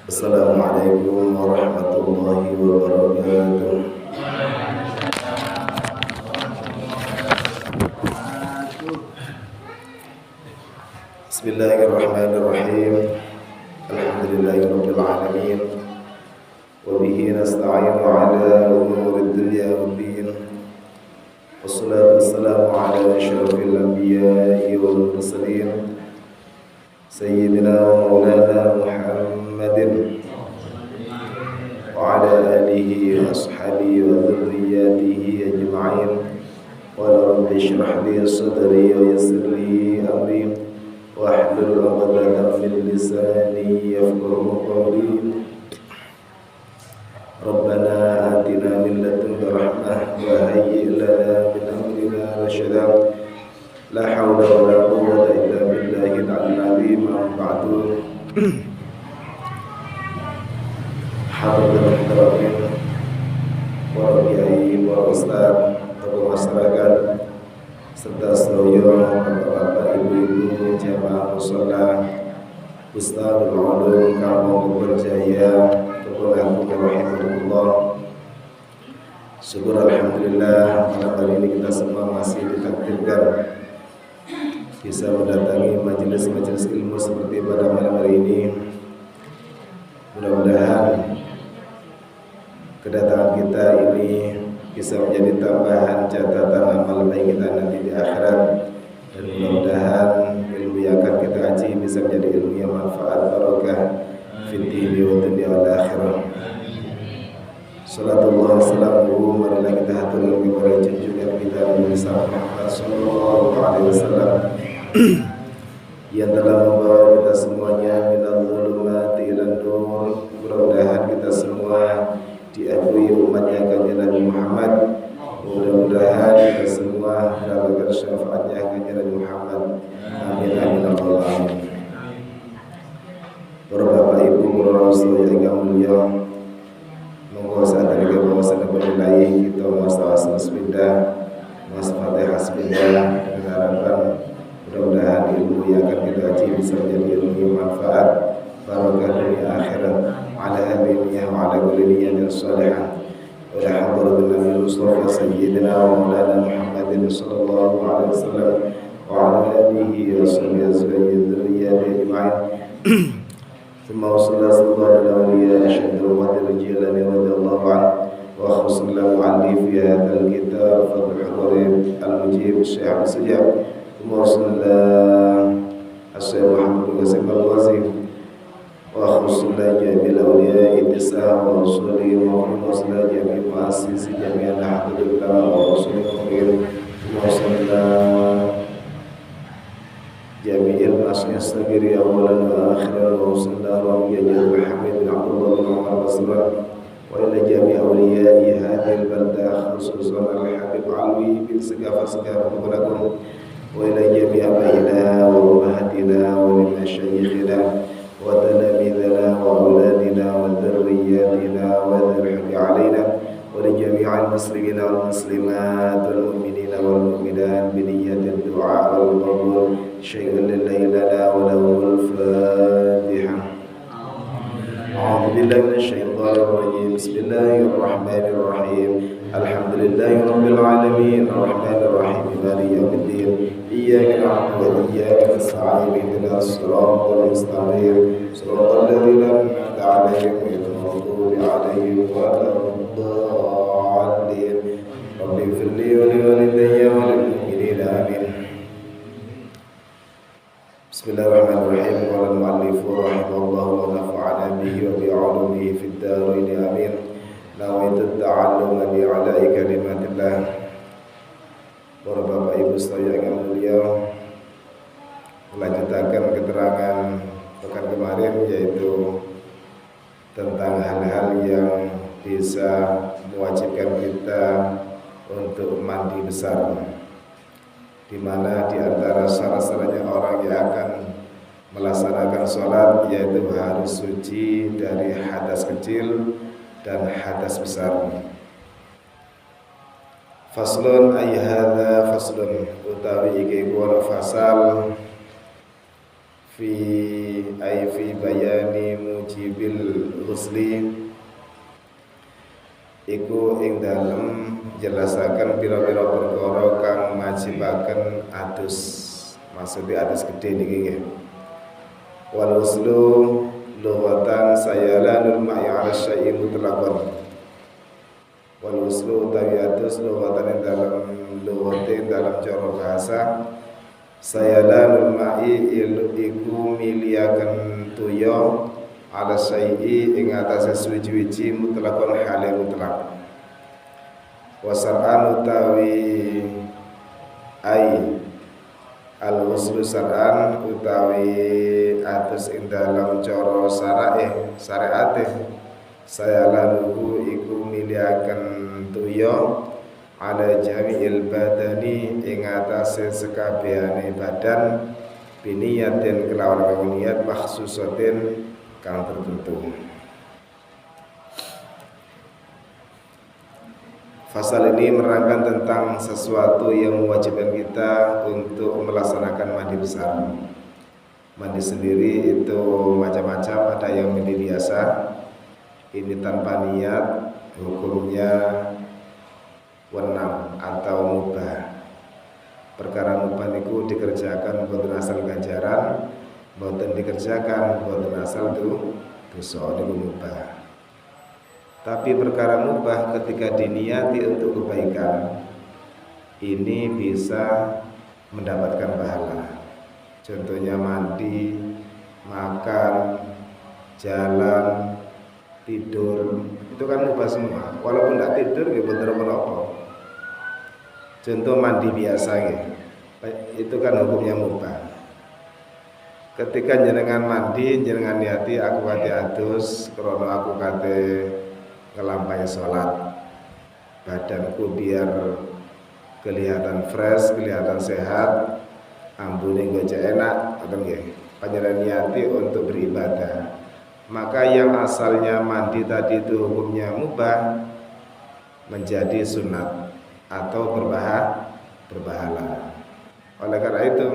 Assalamualaikum warahmatullahi wabarakatuh. Bismillahirrahmanirrahim. Alhamdulillahirabbil alamin. Wa bihi nasta'inu ala umurid dunya waddin. Wassalatu wassalamu ala asyrafil anbiya'i wal mursalin. Sayyidina wa maulana Muhammadin wa ala alihi wa ashabihi wa dhurriyyatihi ajma'in. Wa rabbi shrah li sadri wa yassir li amri wahlul 'uqdatam min lisani yafqahu qawli. Rabbana atina min ladunka rahmah wa hayyi' lana min amrina rashada. La haula wa la quwwata illa billahil 'aliyyil 'azim. Ba'du. Hadirin hadirin para kiai, para ustaz, tokoh masyarakat serta sedaya bapak-bapak, ibu-ibu jamaah mushola, Ustadzul Ulum Kampung Berjaya, tokoh agung rahimahullah. Syukur alhamdulillah pada hari ini kita semua masih ditakdirkan bisa mendatangi majelis-majelis ilmu seperti pada malam hari ini. Mudah-mudahan kedatangan kita ini bisa menjadi tambahan catatan amal baik kita nanti di akhirat, dan mudah-mudahan ilmu yang akan kita kaji bisa menjadi ilmu yang manfaat barokah fid dini wa dunya wal akhirah. Salatullah salamuhu marilah kita haturkan kepada junjungan kita Nabi Muhammad sallallahu alaihi wasallam yang telah membawa kita semuanya minal zulumati ilan nur. Mudah-mudahan kita semua diakui umatnya kanjeng Nabi Muhammad. Mudah-mudahan kita semua mendapatkan syafaatnya kanjeng Nabi Muhammad. Amin amin amin. Para bapak ibu, para rasul yang mulia, monggo saat ini kita bahwasan berlai kita masalah sepeda, mas Fatihah sepeda dengan harapan mudah-mudahan ilmu yang akan kita kaji bisa menjadi ilmu yang manfaat barokah dunia akhirat. Ala hadhihi wa ala kulli niyatin salihah. Wa la hadratin Nabi Mustafa sayyidina wa maulana Muhammadin sallallahu alaihi wasallam wa ala alihi wa sahbihi azwajihi dzurriyyatihi ajma'in. Thumma wassallallahu ala awliya asyhadu wa rijlani radhiyallahu anhu wa khususan mu'allif fi hadzal kitab Fathul Qadir al-Mujib Syekh Al-Sujab. Thumma wassallallahu Syekh Muhammad bin Qasim al-Wazir wa khususan jamil awliya ittisam wa rusuli wa khususan jamil muassis jami'an nahdlatul ulama wa rusuli wa wassallallahu jami'il asy sagiri awalan wa akhiran wa sallallahu ya jalla hamid bin Abdullah bin Umar Basran wa ila jami' awliya'i hadhil baldah khususan al-habib Alwi bin Segafah Bogor wa ila jami' abaina wa ummahatina wa lil masyayikhina wa talamidana wa auladina wa dzurriyyatina wa dzurriyyati alaina wa li jami'il muslimina wal muslimat wal mu'minina wal mu'minat bi niyyati du'a wal qabul. Syai'un lillahi lana wa lahul Fatihah. A'udzu billahi minasyaitonir rajim. Bismillahirrahmanirrahim. Alhamdulillahirabbil alamin arrahmanir rahim maliki yaumiddin. Iyyaka na'budu wa iyyaka nasta'in ihdinas siratal mustaqim siratal ladzina an'amta 'alaihim ghairil maghdubi 'alaihim waladdallin. Rabbi ighfirli wa li walidayya wa lil mu'minina amin. Bismillahirrahmanirrahim. Qala al-mu'allif rahimahullah wa nafa'ana bihi wa bi 'ulumihi fid dharain amin. Nawaitu ta'alluma li 'ala'i kalimatillah. Para bapak ibu sekalian yang mulia, melanjutkan keterangan pekan kemarin yaitu tentang hal-hal yang bisa mewajibkan kita untuk mandi besar, di mana di antara syarat-syaratnya orang yang akan melaksanakan sholat yaitu harus suci dari hadas kecil dan hadas besar. Faslun ay hadza faslun utawi iki kuwi fasal fi bayani mujibil ghusli iku ing dalem jelasaken pira-pira perkara kang majibaken adus. Maksudnya adus gede niki nggih. Wal ghuslu lughatan sayalanul ma'i 'ala syai'i mutlaqan. Wal ghuslu utawi adus lughatan ing dalem lughate dalam cara bahasa sayalanul ma'i iku miliaken tuya ala syai'i ing atase suci-suci mutlaqan hale mutlak. Wasar'an utawi ai al-ghuslu sar'an utawi atus ing dalam cara syariate sayalanuhu iku miliaken tuya ala jami'il badani ing atase sekabehane badan biniyatin kelawan niat makhsusatin kang tertentu. Fasal ini menerangkan tentang sesuatu yang mewajibkan kita untuk melaksanakan mandi besar. Mandi sendiri itu macam-macam, ada yang mandi biasa, ini tanpa niat, hukumnya wenang atau mubah. Perkara mubah itu dikerjakan boten asal ganjaran, boten dikerjakan boten asal dosa niku mubah. Tapi perkara mubah ketika diniati untuk kebaikan ini bisa mendapatkan pahala. Contohnya mandi, makan, jalan, tidur, itu kan mubah semua. Walaupun tidak tidur nggih bener menapa. Contoh mandi biasa nggih. Itu kan hukumnya mubah. Ketika jenengan mandi, jenengan niati aku kate adus, krana aku kate ngelampai sholat, badanku biar kelihatan fresh, kelihatan sehat, ambune gojek enak, atau nggih, panjenengan niati untuk beribadah. Maka yang asalnya mandi tadi itu hukumnya mubah menjadi sunat atau berpahala. Oleh karena itu,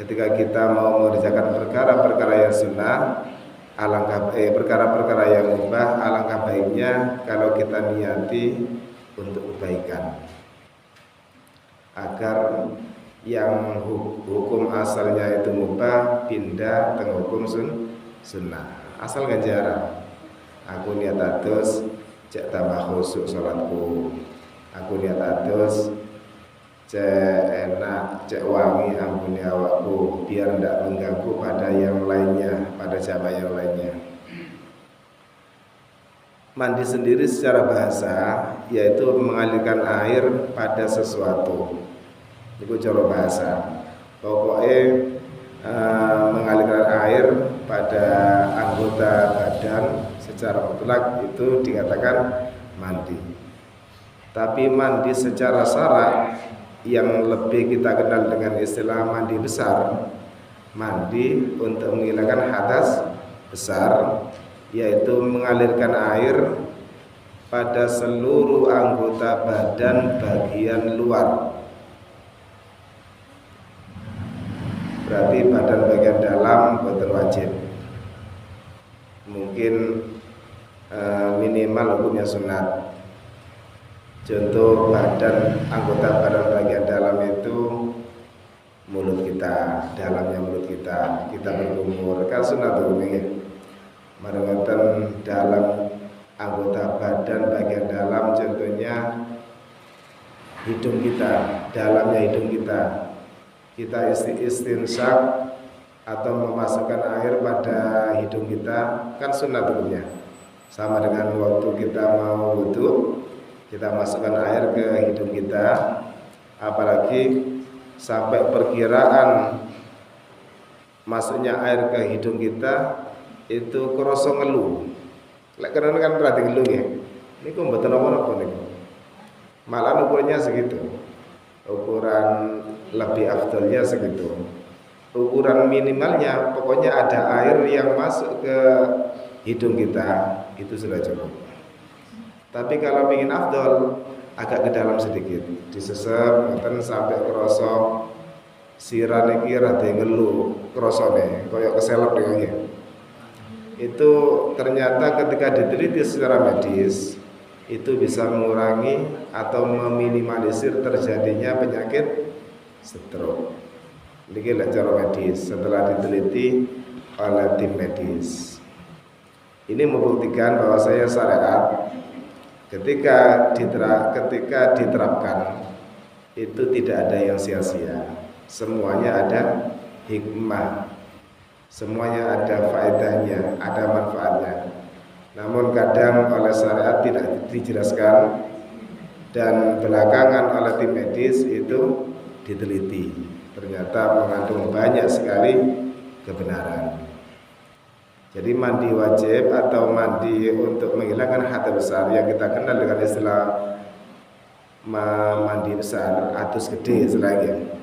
ketika kita mau mengerjakan perkara-perkara yang sunnah, perkara-perkara yang mubah, alangkah baiknya kalau kita niati untuk kebaikan, agar yang hukum asalnya itu mubah pindah ke hukum sunnah. Asal ganjaran. Aku niat atus cek tambah khusyuk salatku. Aku niat atus cek enak, cek wangi ampuni awakku, biar tidak mengganggu pada yang lainnya, pada jamaah yang lainnya. Mandi sendiri secara bahasa yaitu mengalirkan air pada sesuatu. Itu cara bahasa. Pokoknya mengalirkan air pada anggota badan secara mutlak itu dikatakan mandi. Tapi mandi secara syarak yang lebih kita kenal dengan istilah mandi besar, mandi untuk menghilangkan hadas besar, yaitu mengalirkan air pada seluruh anggota badan bagian luar. Berarti badan bagian dalam boten wajib, mungkin minimal hukumnya sunat. Contoh anggota badan bagian dalam itu mulut kita, dalamnya mulut kita berkumur, kan sunat hukumnya. Marangatan dalam anggota badan bagian dalam, contohnya hidung kita, dalamnya hidung kita istinsyak atau memasukkan air pada hidung kita, kan sunat hukumnya. Sama dengan waktu kita mau wudu, kita masukkan air ke hidung kita, apalagi sampai perkiraan masuknya air ke hidung kita itu kerasa ngeluh. Lek karena kan berarti ngeluh ya. Niku mboten apa-apa niku. Malah ukurnya segitu. Ukuran lebih afdalnya segitu. Ukuran minimalnya pokoknya ada air yang masuk ke hidung kita, itu sudah cukup. Tapi kalau ingin afdal, agak ke dalam sedikit, disesep sampai kerasa sirah niki rada ngeluh. krosone koyo keselak dengan itu ternyata ketika diteliti secara medis itu bisa mengurangi atau meminimalisir terjadinya penyakit stroke. Ini cara medis setelah diteliti oleh tim medis. Ini membuktikan bahwa saya syariat ketika diterapkan itu tidak ada yang sia-sia. Semuanya ada hikmah, semuanya ada faedahnya, ada manfaatnya. Namun kadang oleh syariat tidak dijelaskan dan belakangan oleh tim medis itu diteliti. Ternyata mengandung banyak sekali kebenaran. Jadi mandi wajib atau mandi untuk menghilangkan hadas besar yang kita kenal dengan istilah mandi besar, atus gede istilahnya,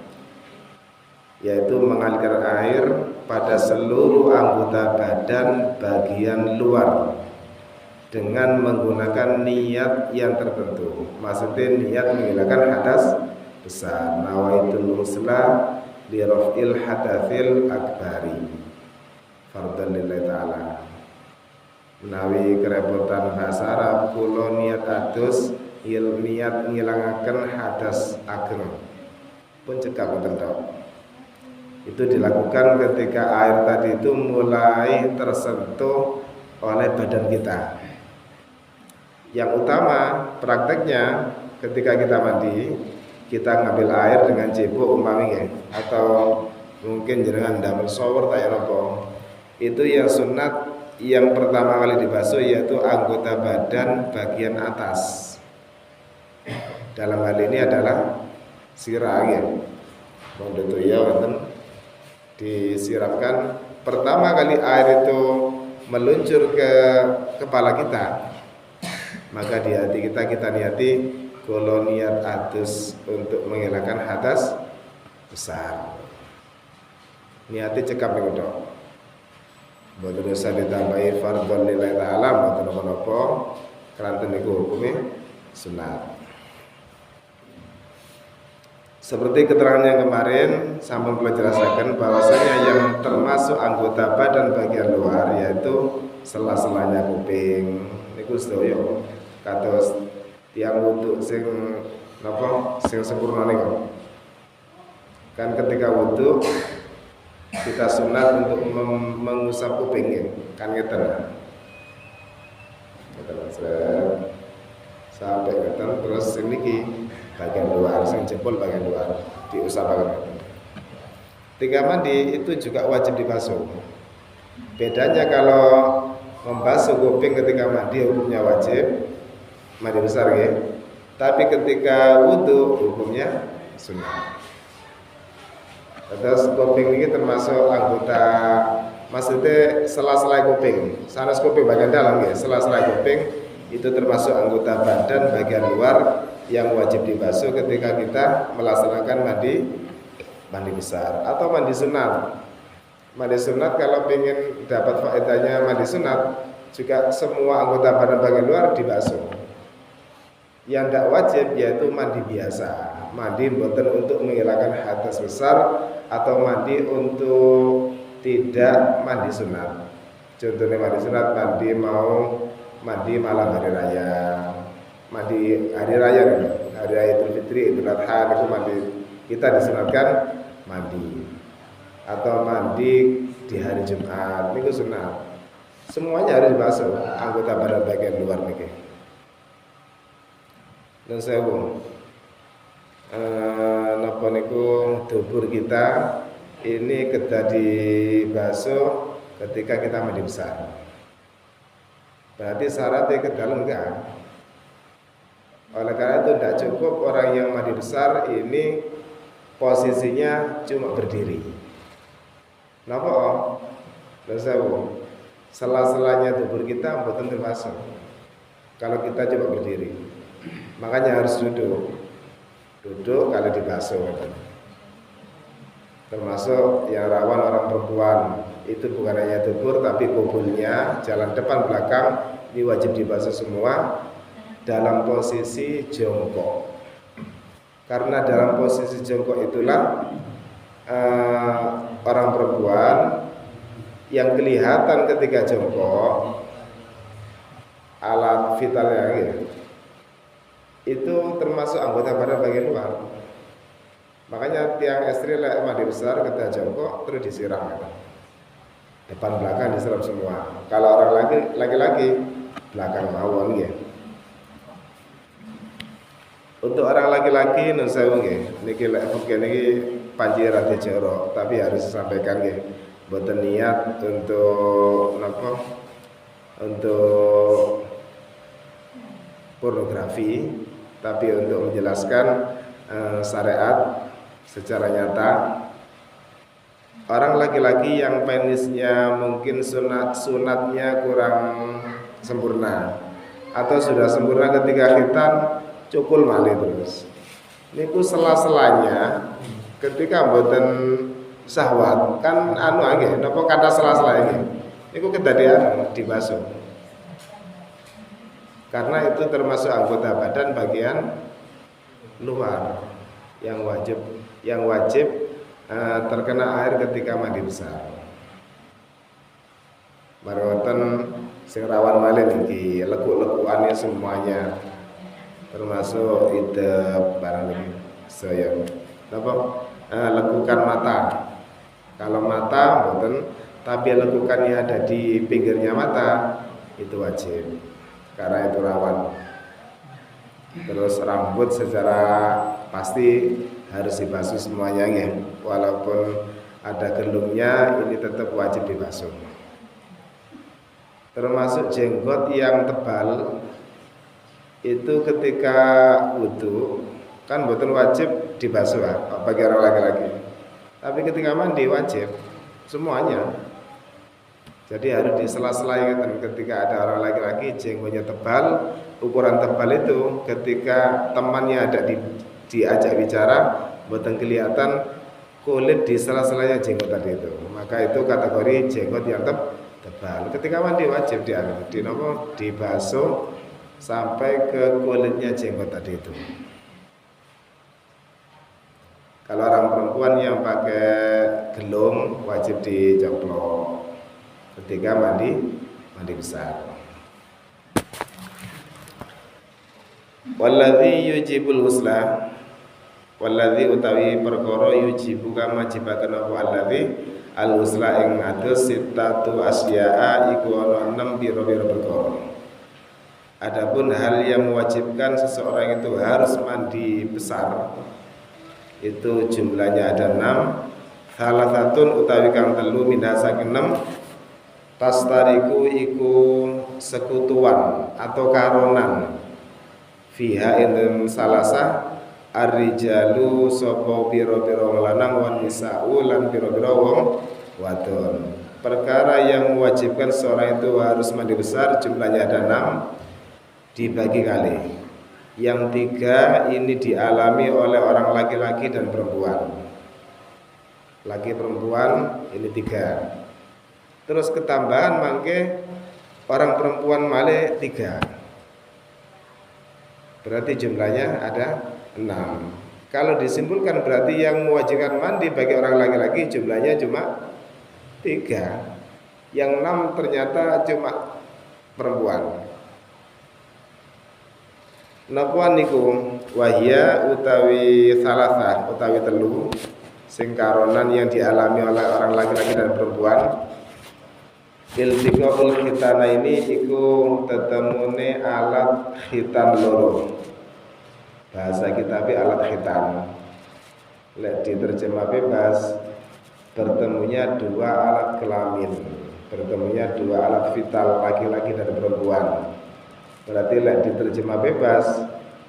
yaitu mengalirkan air pada seluruh anggota badan bagian luar dengan menggunakan niat yang tertentu. Maksudnya niat menghilangkan hadas besar. Nawaitul musla li raf'il hadatsil akbari fardhan lillahi ta'ala. Menawi kerepotan bahasa Arab kula niat adus niat ngilangaken hadas ageng pun cekap mboten tok. Itu dilakukan ketika air tadi itu mulai tersentuh oleh badan kita. Yang utama prakteknya ketika kita mandi, kita ngambil air dengan cebok umpamanya atau mungkin jenengan ndamel shower kaya napa. Itu yang sunat yang pertama kali dibasuh yaitu anggota badan bagian atas. Dalam hal ini adalah sirah ya. Mondok ya wonten disiramkan pertama kali air itu meluncur ke kepala kita, maka di hati kita niati kalau niat adus untuk menghilangkan hadas besar, niati cekap ning tok. Mboten usah ditambahi fardhon lillahi ta'ala, mboten napa-napa, keranten niku hukume sunat. Seperti keterangan yang kemarin sampun kula jelasaken bahwasanya yang termasuk anggota badan bagian luar yaitu sela-selanya kuping niku sedaya kados tiang wudu sing napa sing sempurna niku. Kan ketika wudu kita sunat untuk mengusap kuping kan ngeten. Sampai ngeten terus niki bagian luar, sing jempol bagian luar diusap banget. Ketika mandi itu juga wajib dibasuh. Bedanya kalau membasuh kuping ketika mandi hukumnya wajib, mandi besar ya. Tapi ketika wudu hukumnya sunnah. Terus kuping ini termasuk anggota, maksudnya sela-sela kuping. Sanes kuping bagian dalam ya, sela-sela kuping itu termasuk anggota badan bagian luar yang wajib dibasuh ketika kita melaksanakan mandi besar atau mandi sunat. Mandi sunat kalau ingin dapat faedahnya mandi sunat juga semua anggota badan bagian luar dibasuh. Yang tidak wajib yaitu mandi biasa, mandi mboten untuk menghilangkan hadas besar atau mandi untuk tidak mandi sunat. Contohnya mandi sunat, mandi malam hari raya, mandi hari raya Idul Fitri, Idul Adha itu mandi kita disunatkan mandi atau mandi di hari Jumat niku sunat. Semuanya harus dibasuh anggota badan bagian luar niki. Dan sewu napa niku dubur kita ini kedah dibasuh ketika kita mandi besar. Berarti syaratnya ke dalam enggak. Oleh karena itu tidak cukup orang yang mandi besar ini posisinya cuma berdiri. Napa om? Sewu sela-selanya tubuh kita mboten termasuk kalau kita cuma berdiri. Makanya harus duduk kalau dibasuh. Termasuk yang rawan orang perempuan itu bukan hanya dubur tapi kubulnya, jalan depan belakang ini wajib dibasuh semua dalam posisi jongkok. Karena dalam posisi jongkok itulah eh, orang perempuan yang kelihatan ketika jongkok alat vitalnya gitu, itu termasuk anggota badan bagian luar. Makanya tiang istri mandi besar ketika jongkok terus disiram gitu. Depan belakang disiram semua. Kalau orang laki-laki belakang mawon gitu. Untuk orang laki-laki nun sewu nggih, niki lek mungkin niki panji rada jorok, tapi harus disampaikan nggih. Mboten niat untuk napa? Untuk pornografi, tapi untuk menjelaskan syariat secara nyata. Orang laki-laki yang penisnya mungkin sunatnya kurang sempurna atau sudah sempurna ketika khitan cukul malih terus. Niku sela-selanya ketika mboten syahwat kan anu nggih napa kata sela-sela ini. Niku kedadian dibasuh. Karena itu termasuk anggota badan bagian luar yang wajib terkena air ketika mandi besar. Maroten sing rawan malih niki lekuk-lekukannya semuanya. Termasuk idep barang ini saya apa lekukan mata. Kalau mata mboten, tapi lekukannya ada di pinggirnya mata itu wajib karena itu rawan. Terus rambut secara pasti harus dibasuh semuanya ya, walaupun ada gelungnya ini tetap wajib dibasuh. Termasuk jenggot yang tebal itu ketika wudu kan betul wajib dibasuh bagi orang laki-laki, tapi ketika mandi wajib semuanya. Jadi harus disela-sela ketika ada orang laki-laki jenggotnya tebal, ukuran tebal itu ketika temannya ada diajak bicara betul kelihatan kulit di sela-selanya jenggot tadi itu, maka itu kategori jenggot yang tebal. Ketika mandi wajib dibasuh sampai ke kulitnya jenggot tadi itu. Kalau orang perempuan yang pakai gelung wajib dicoplok ketika mandi besar. Walladzi yujibul husla, walladzi utawi perkara yujibu kang majibaken apa alladzi al husla ing atus sitatu asya'a iku ana 6 pira-pira perkara. Adapun hal yang mewajibkan seseorang itu harus mandi besar itu jumlahnya ada 6. Salah satu utawi kang telu minha saking 6 tastariku iku sekutuan atau karonan fiha ing salasa ar-rijalu sapa pira-pira lanang wan nisa'u lan pira-pira wong wadon. Perkara yang mewajibkan seorang itu harus mandi besar jumlahnya ada 6 dibagi kali. Yang 3 ini dialami oleh orang laki-laki dan perempuan. Laki perempuan ini 3. Terus ketambahan mangke orang perempuan malih 3. Berarti jumlahnya ada 6. Kalau disimpulkan berarti yang mewajibkan mandi bagi orang laki-laki jumlahnya cuma 3. Yang 6 ternyata cuma perempuan. Napa niku wahya utawi salasa utawi telu sing karonan yang dialami oleh orang laki-laki dan perempuan. Iltiqaul khitana ini iku tetemune alat khitan loro. Bahasa kitabe alat khitan. Lek diterjemah bebas bertemunya 2 alat kelamin, bertemunya 2 alat vital laki-laki dan perempuan. Berarti lek diterjemah bebas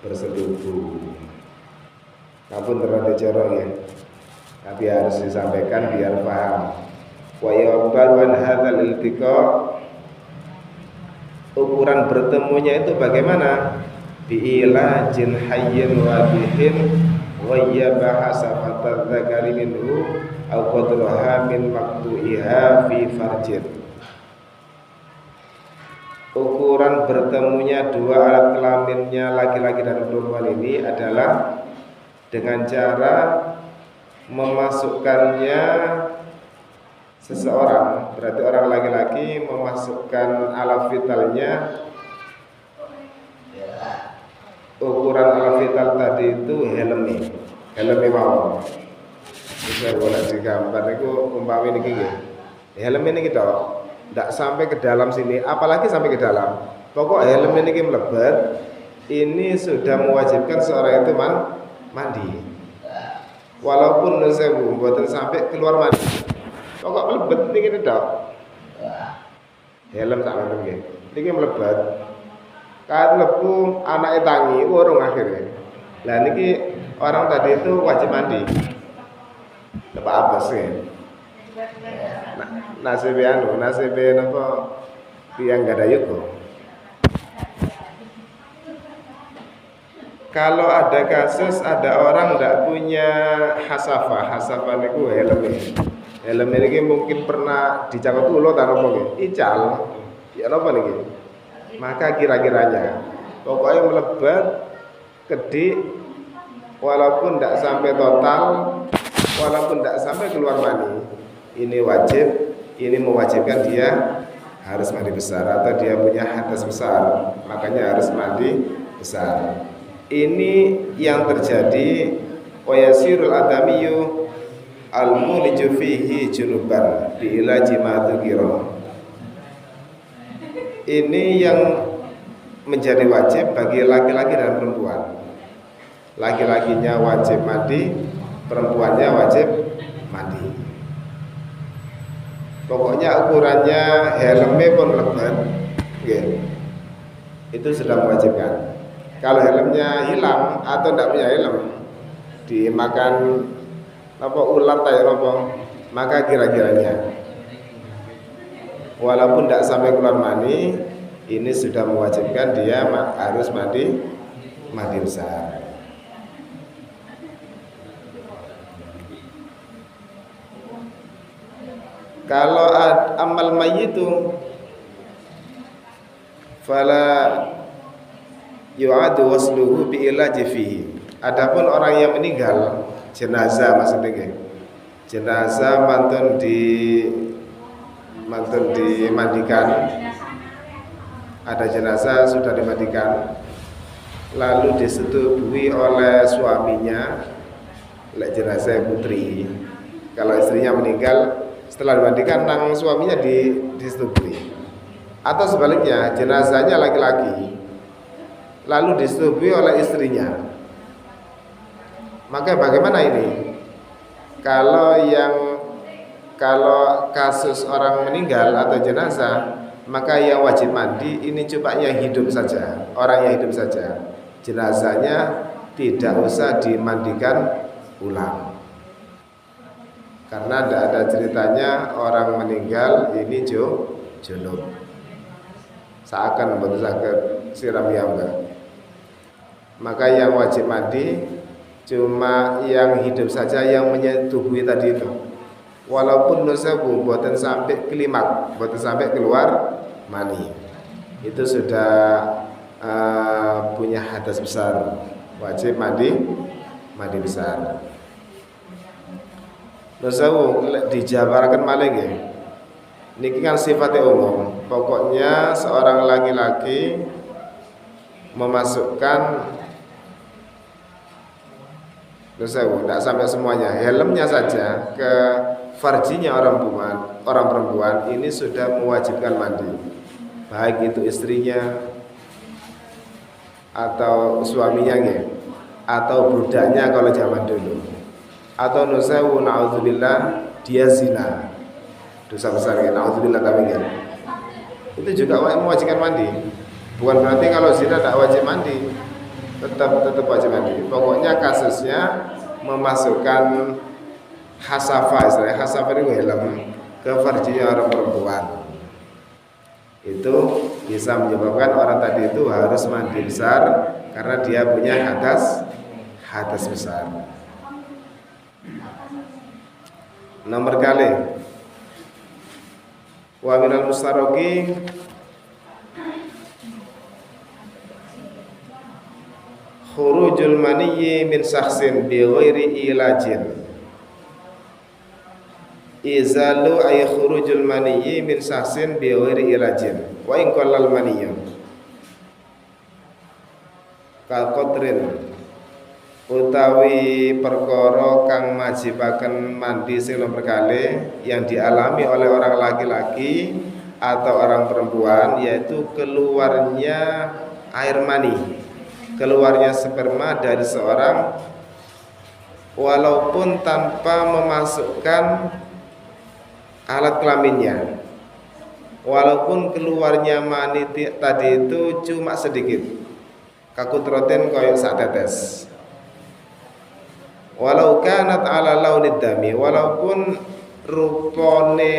bersetubuh. Ampun terlalu jorok ya, tapi harus disampaikan biar paham. Wa yabaruan hadzal iltiqa, ukuran bertemunya itu bagaimana? Bi'ilajin hayyin wadihin wa ya bahasa fatadzakari minhu au qadraha min maqtu'iha fi farjin. Ukuran bertemunya 2 alat kelaminnya laki-laki dan perempuan ini adalah dengan cara memasukkannya seseorang, berarti orang laki-laki memasukkan alat vitalnya. Ukuran alat vital tadi itu helmi mau. Bisa boleh digambar itu umpama ini gini. Helm ini kita tidak sampai ke dalam sini, apalagi sampai ke dalam. Pokok helm ini melebat, ini sudah mewajibkan seorang itu mandi. Walaupun sewu buatan sampai keluar mandi. Pokok melebat ini kita helm tak ngerti. Ini melebat. Kan lepu anak tangi urung akhirnya. Lah niki orang tadi itu wajib mandi. Lepas apa sih? Nasibnya apa? Yang gak ada yuko. Kalau ada kasus ada orang tidak punya hasafah niku helm ini mungkin pernah dicakot ulo taruh nggih. Ical. Ya napa niki? Maka kira-kiranya pokoknya melebat kedik walaupun tidak sampai total, walaupun tidak sampai keluar mani, ini wajib, ini mewajibkan dia harus mandi besar atau dia punya hadas besar, makanya harus mandi besar. Ini yang terjadi wayasirul adamiyu al-muliju fihi junuban bi ilaji ma dzukira. Ini yang menjadi wajib bagi laki-laki dan perempuan. Laki-lakinya wajib mandi, perempuannya wajib mandi. Pokoknya ukurannya helmnya pun lebat, okay. Itu sudah mewajibkan. Kalau helmnya hilang atau tidak punya helm, dimakan apa ular tayo apa, maka kira-kiranya walaupun tidak sampai keluar mani, ini sudah mewajibkan dia harus mandi besar. Kalau amal mayyitu fala yu'adu wasluhu bi ilaji fihi. Adapun orang yang meninggal, jenazah maksudnya, jenazah mantun dimandikan, ada jenazah sudah dimandikan, lalu disetubui oleh suaminya, jenazah putri. Kalau istrinya meninggal setelah dimandikan, nang suaminya disetubui. Atau sebaliknya, jenazahnya laki-laki, lalu disetubui oleh istrinya. Maka bagaimana ini? Kalau kasus orang meninggal atau jenazah, maka yang wajib mandi ini cuma yang hidup saja, orang yang hidup saja. Jenazahnya tidak usah dimandikan ulang. Karena tidak ada ceritanya orang meninggal ini junub. Seakan berusaha siram yamba. Maka yang wajib mandi cuma yang hidup saja, yang menyetubuhi tadi itu. Walaupun nusabu buatan sampai kelimak, buatan sampai keluar mani, itu sudah punya hadas besar, wajib mandi besar. Nusabu dijabarkan maling ya. Niki kan sifatnya umum. Pokoknya seorang laki-laki memasukkan nusabu, tidak sampai semuanya, helmnya saja ke farjinya orang perempuan ini sudah mewajibkan mandi, baik itu istrinya atau suaminya atau budaknya kalau zaman dulu, atau nusawu na'udzubillah dia zina, dosa besar na'udzubillah kami itu juga mewajibkan mandi. Bukan berarti kalau zina tidak wajib mandi, tetap wajib mandi. Pokoknya kasusnya memasukkan hasafah, istilahnya hasafah itu helm ke farjinya orang perempuan, itu bisa menyebabkan orang tadi itu harus mandi besar karena dia punya hadas besar. Nomor kali wa minal mustaroki khurujul maniyyi min sakhsin bi ghairi ilajin. izalu ay khurujul maniyyi min sahsin bi ghairi ilajin wa in qallal maniyyu ka qadrin utawi perkara kang majibaken mandi sing nomor kali yang dialami oleh orang laki-laki atau orang perempuan, yaitu keluarnya air mani, keluarnya sperma dari seorang walaupun tanpa memasukkan alat kelaminnya, walaupun keluarnya mani tadi itu cuma sedikit, kakutroten koyok sak tetes. Walau kanat ala launid dami, walaupun rupone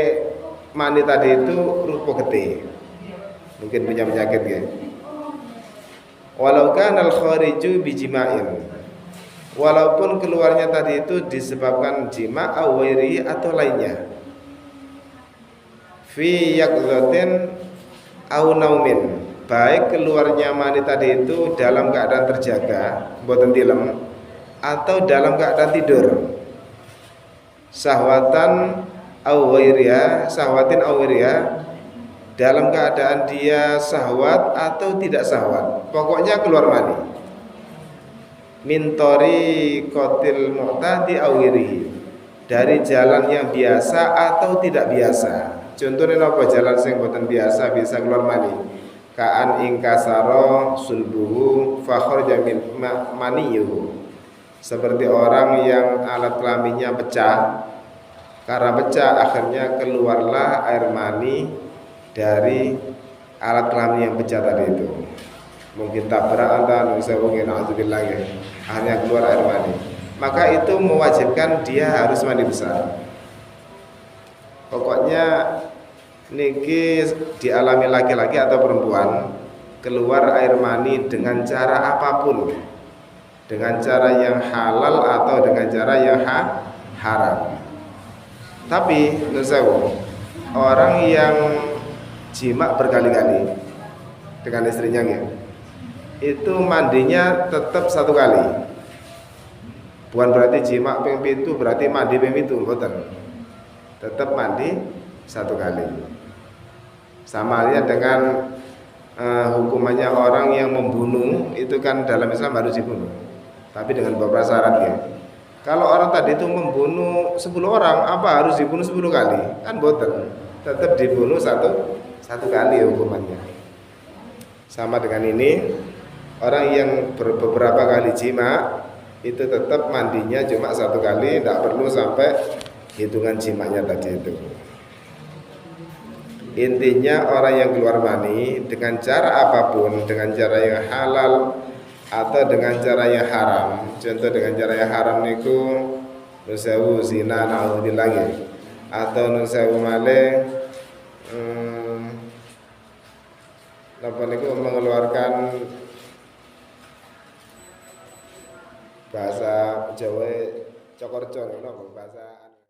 mani tadi itu rupa getih, mungkin punya penyakit ya. Walau kanal khariju bijima'in, walaupun keluarnya tadi itu disebabkan jima awiri atau lainnya. Fi yakzatin au naumin, baik keluarnya mani tadi itu dalam keadaan terjaga, boten tilem, atau dalam keadaan tidur, sahwatan awwiriya, sahwatin awwiriya, dalam keadaan dia sahwat atau tidak sahwat, pokoknya keluar mani. Mintori kotil mu'tadi awwirihi, dari jalan yang biasa atau tidak biasa. Contohnya apa jalan sing boten biasa bisa keluar mani? Kaan ingkasaro sulbuhu fakhraja min maniyuhu, seperti orang yang alat kelaminnya pecah, karena pecah akhirnya keluarlah air mani dari alat kelamin yang pecah tadi itu. Mungkin tabrak atau bisa mungkin alhamdulillah ya, hanya keluar air mani, maka itu mewajibkan dia harus mandi besar. Pokoknya niki dialami laki-laki atau perempuan, keluar air mani dengan cara apapun, dengan cara yang halal atau dengan cara yang haram. Tapi nusawu, orang yang jima berkali-kali dengan istrinya ya, itu mandinya tetap satu kali. Bukan berarti jima ping pitu berarti mandi ping pitu, mboten. Tetap mandi satu kali. Sama halnya dengan hukumannya orang yang membunuh, itu kan dalam Islam harus dibunuh, tapi dengan beberapa syarat ya. Kalau orang tadi itu membunuh 10 orang, apa harus dibunuh 10 kali? Kan boten. Tetap dibunuh satu kali hukumannya. Sama dengan ini, orang yang beberapa kali jima itu tetap mandinya cuma satu kali, tidak perlu sampai hitungan jimanya tadi itu. Intinya orang yang keluar mani dengan cara apapun, dengan cara yang halal atau dengan cara yang haram. Contoh dengan cara yang haram niku nusawu zina naudzubillah lagi, atau nusawu malih napa niku mengeluarkan bahasa Jawa cokorcon, napa bahasa